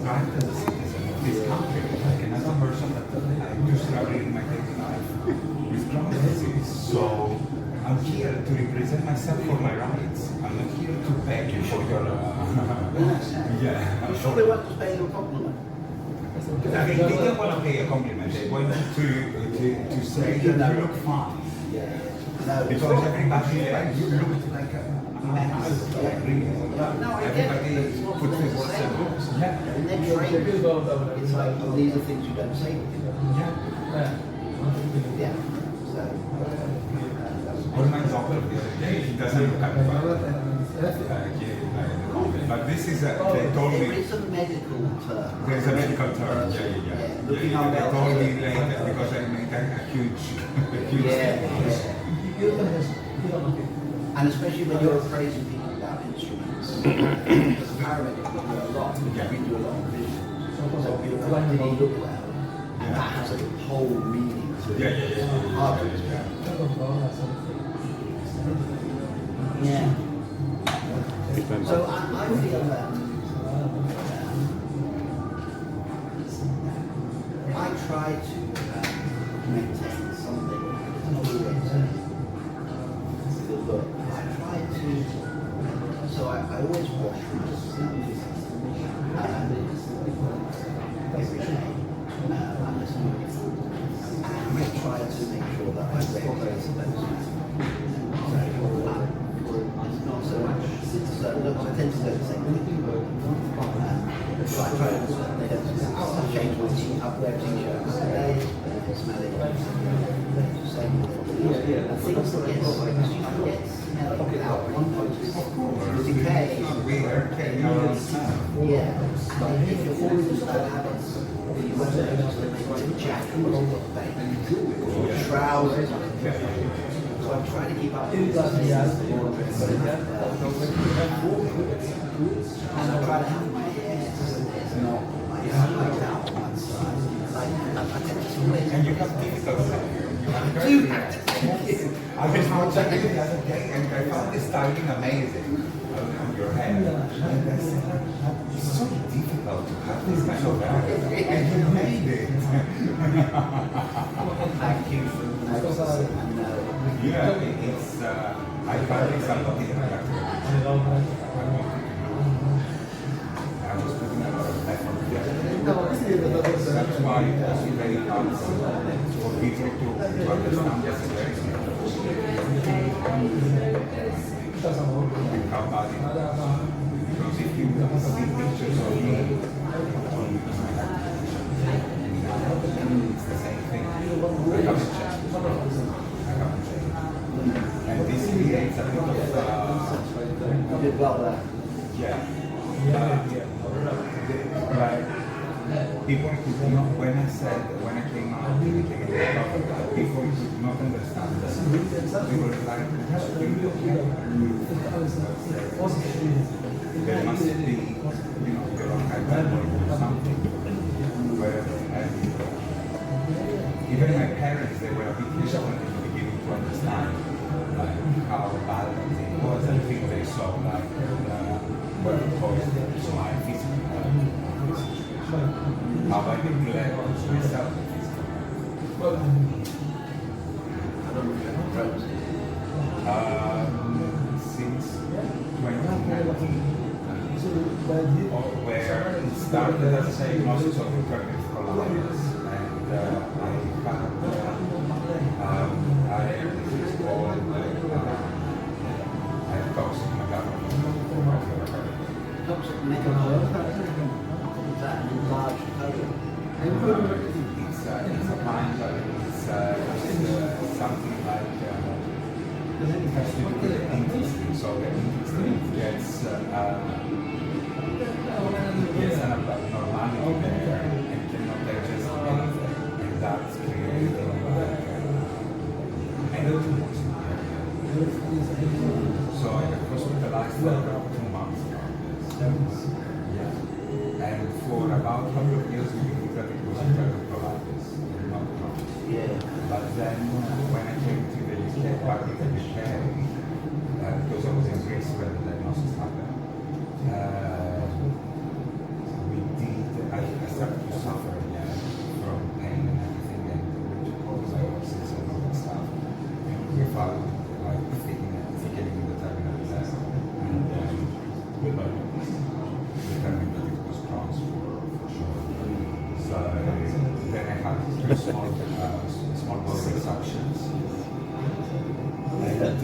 right as a citizen of this country, like another person that I do struggle in my daily life with chronic disease. So I'm here to represent myself for my rights. I'm not here to beg you for your yeah. I'm sure they want to pay you a compliment. They didn't want to pay a compliment. They wanted to say that you look fine. Yeah. No, Because everybody, like, you looked like a mess. Like, really. No, I get Everybody it. put their words in. Yeah. And then trained, it's like, oh, these are things you don't say to people. Yeah. Yeah. So, Or my doctor the other day, he doesn't look at me. But this is they told there me. is a medical term. There's a medical term, Looking yeah. up They that told me way. later because I made a huge And especially when you're appraising people about instruments. As a paramedic, we do a lot. We do a lot of vision. So you're like, did he look well? And that has a whole meaning to it. Yeah. Depends. So I feel that I try to maintain something always feel good. I try to, so I always wash myself every day unless I'm really full. And I try to make sure that I recognize those tend to do the same thing. So I try to change my t-shirt, I wear t-shirts today, smell it, same I think it's yes, because you forget smell without one notice. Decay. Yeah. If you're falling into bad habits, you want to make a jacket or trousers. So I'm trying to keep up with this. And I try to have my hair so there's not like out on one side. I tend to split. And you have difficult hair. I do have I was watching it the other day and I found the styling amazing on your hair. And I said, it's so difficult to have this kind of hair. And you made it. Thank you for noticing. Yeah, it's, I found it something I was putting a lot of effort there. That's why it's very hard for people to understand the situation. And how bad it is. Because if you see pictures of me it's the same thing. I haven't changed. And this creates a bit of You did well there. yeah. People could not, when I came out, people could not understand this. They were like, there must be, the wrong hyperbole or something. Even my parents, they were a bit hesitant in the beginning to understand how bad it was. I think they saw what it caused to my physical how I can relate to myself since 2019, where it started as a diagnosis of recurrent colitis, and I have this called toxic metabolic. Toxic metabolic. That enlarged color. It's a kind of, it's something like, it has to do with the intestine, so the intestine gets an abnormality there and cannot digest anything, and that's creating energy. So I got hospitalized for about 2 months. And for about 100 years we believed that it was recurrent colitis, not Crohn's. Yeah. But then when I came to the UK, back in the UK, because I was in Greece when the diagnosis happened, I started to suffer again from pain and everything, and antibiotics and all that stuff. And we found like thickening the terminal test, and determined that it was Crohn's for sure. So then I had 2 small bowel reductions, and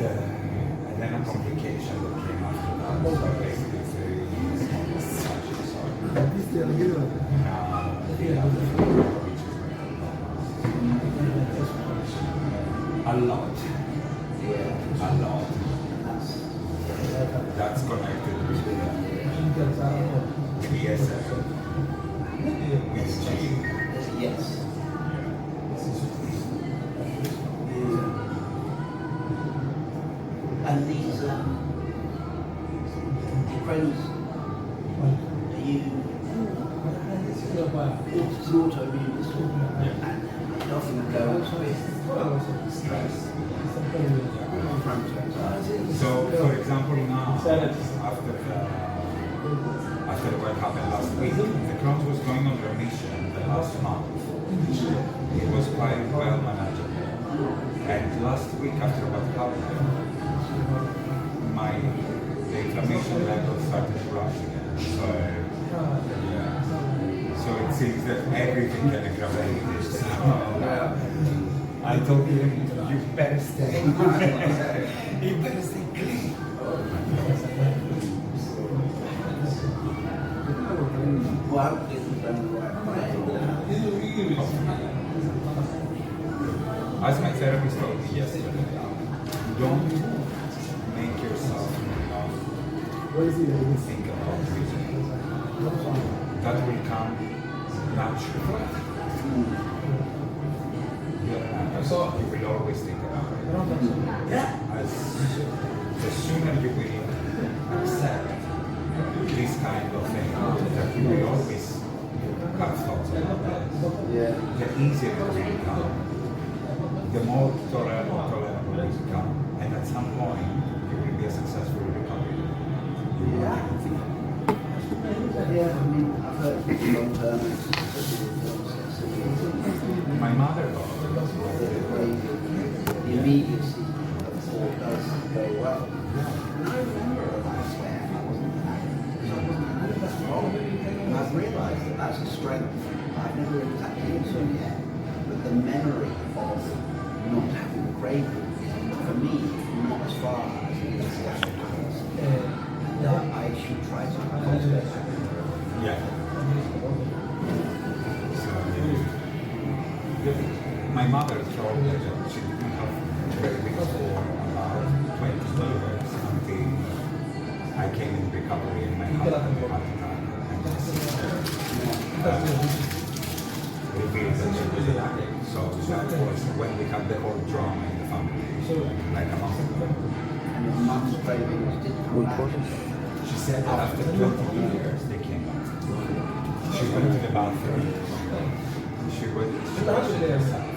then a complication that came after that. So basically 3 small bowel reductions. So a lot. A lot. That's connected with BSF, with G. Yes. And these Crohn's, are you it's an autoimmune disorder, and it often goes with stress. So, for example, now, after what happened last week, the Crohn's was going on remission the last month. It was quite well manageable. And last week, after what happened, the inflammation level started to rise again. So, yeah. So it seems that everything can aggravate. So, I told him, you better stay. You better stay clean. Well, hopefully it's done the right way. As my therapist told me yesterday, don't make yourself think about treatment. That will come naturally. So you will always think about it. As the sooner you will accept this kind of thing, that you will always have thoughts about that, the easier it will become, the more tolerable you become, and at some point you will be a successful recovery. You will not even think about it. Yeah, I mean, I've heard long-term My mother the immediacy of thought does go well. And I remember I swear I wasn't wrong. And I've realised that that's a strength. I've never really tapped into it yet. But the memory of not having the craving, for me, not as far as it is the actual cause. That I should try to cultivate. Yeah. My mother told me that she didn't have cravings for about 20 years until I came in recovery and my husband had a heart attack and revealed that she was an addict. So that was when we had the whole drama in the family, like a month ago. And your mum's cravings did come back. She said that after 20 years they came back. She went to the bathroom. She was herself.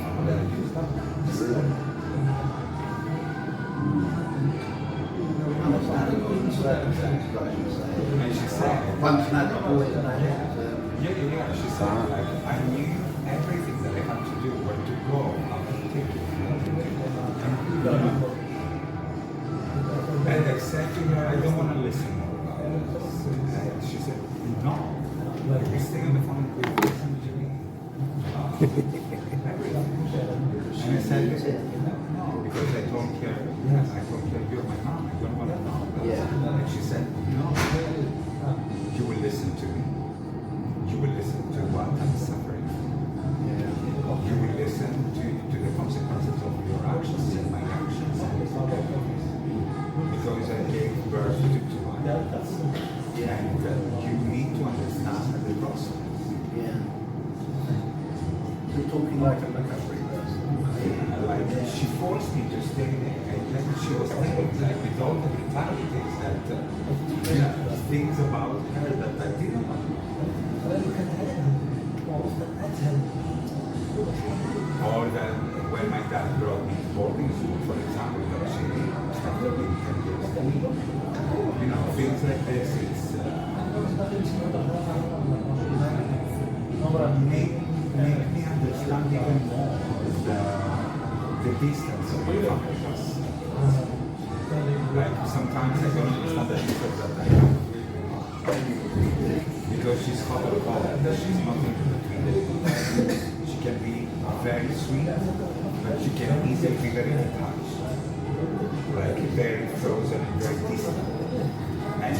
And she said, Once an addict, always an addict. yeah. She said, like, I knew everything that I had to do, where to go, how to take it, and I said to her, I don't want to listen more about this. And she said, no, if you stay on the phone, you will listen to me. And I said, no, because I told her, you're my mom, I don't want to know. Yeah. And she said, no, you will listen to me. You will listen to what I'm suffering. You will listen to the consequences of your actions and my actions. Because I gave birth to two adults. And you need to understand the process. Yeah. You're talking like a recovery person. Like she forced me to stay there, and then she was telling me like with all the brutalities that things about her that I didn't know. Or that when my dad brought me to boarding school, for example, that she started being 10 years old. You know, things like this. It's make me understand even more the distance of my families. Like sometimes I don't understand the distance that I have. Because she's hot or cold, she's not in between. She can be very sweet, but she can easily be very detached. Like very frozen and very distant. And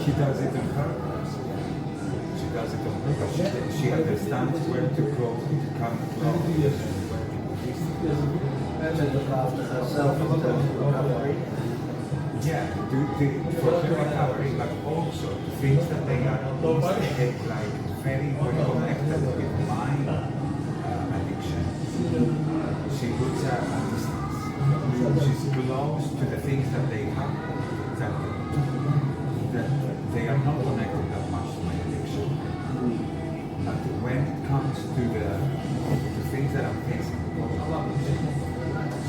she does it on purpose. She does it on purpose. She understands where to go to come close. To look after herself in terms of recovery. Yeah, for her recovery, but also things that they are easily, like very well connected with my addiction. She puts a distance. She's close to the things that they have, that they are not connected that much to my addiction. But when it comes to the things that I'm facing,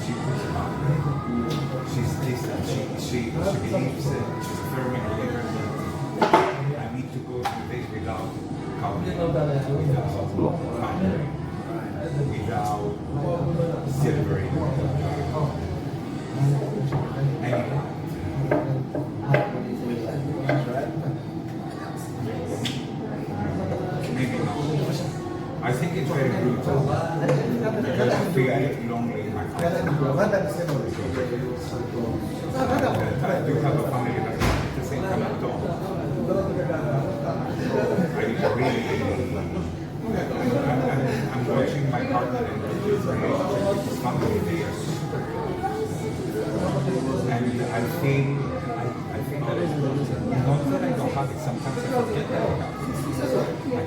she puts a boundary. She's distant. She believes that she's a firm believer that I need to go through this without counting, without boundary, without silvering. Anyway. Maybe not. I think it's very brutal. Because I feel lonely in my family. I do have a family, but at the same time I don't.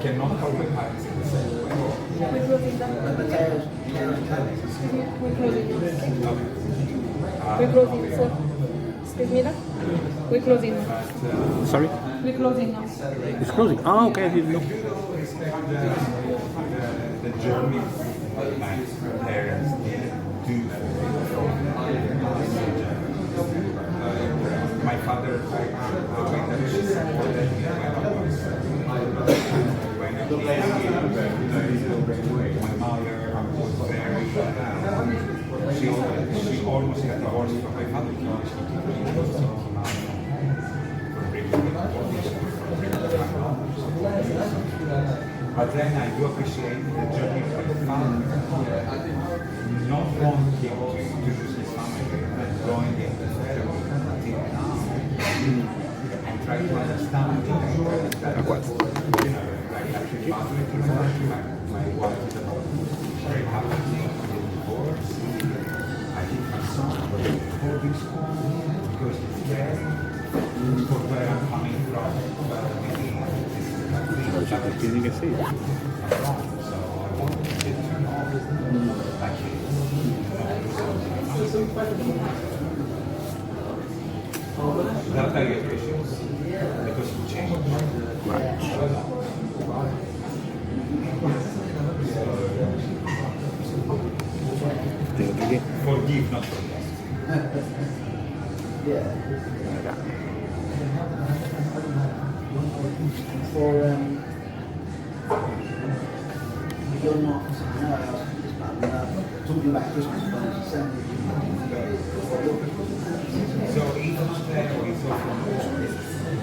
cannot talk with parents in the same way. We're closing down. We're closing. We're closing, sir. Excuse me, we're closing now. Sorry? We're closing now. It's closing. Oh, okay, I didn't know. The journey my parents did do my father, the way that she supported me when I was my mother was very she almost got divorced from my father because she was so but then I do appreciate the journey of my father, not wanting to introduce his family and going into therapy until now, and try to understand that, you know, like actually family to my wife is very happy to divorce. I think my son will go to school because it's there, for where I'm coming from, but maybe Just getting a seat. That I appreciate because it changed. Right. Do it again. Forgive, not forget. For you're not, I know I asked you this, but talking about Christmas plans, you sound So even today we thought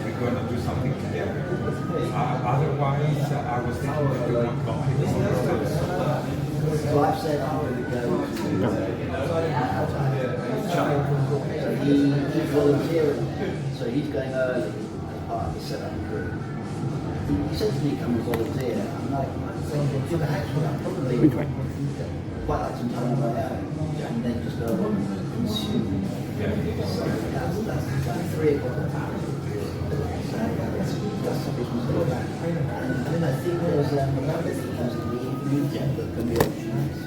we're going to do something together. Otherwise, I was thinking that we won't go. so I've said I'm going to go to so he's volunteering, so he's going early as part of the setup group. He said to me, come and volunteer. I'm like, you're the actual, I'm probably quite like some time on my own, and then just go and consume. So that's like 3 o'clock. That's Christmas all about. And I think there's a number of things in the evening that can be options.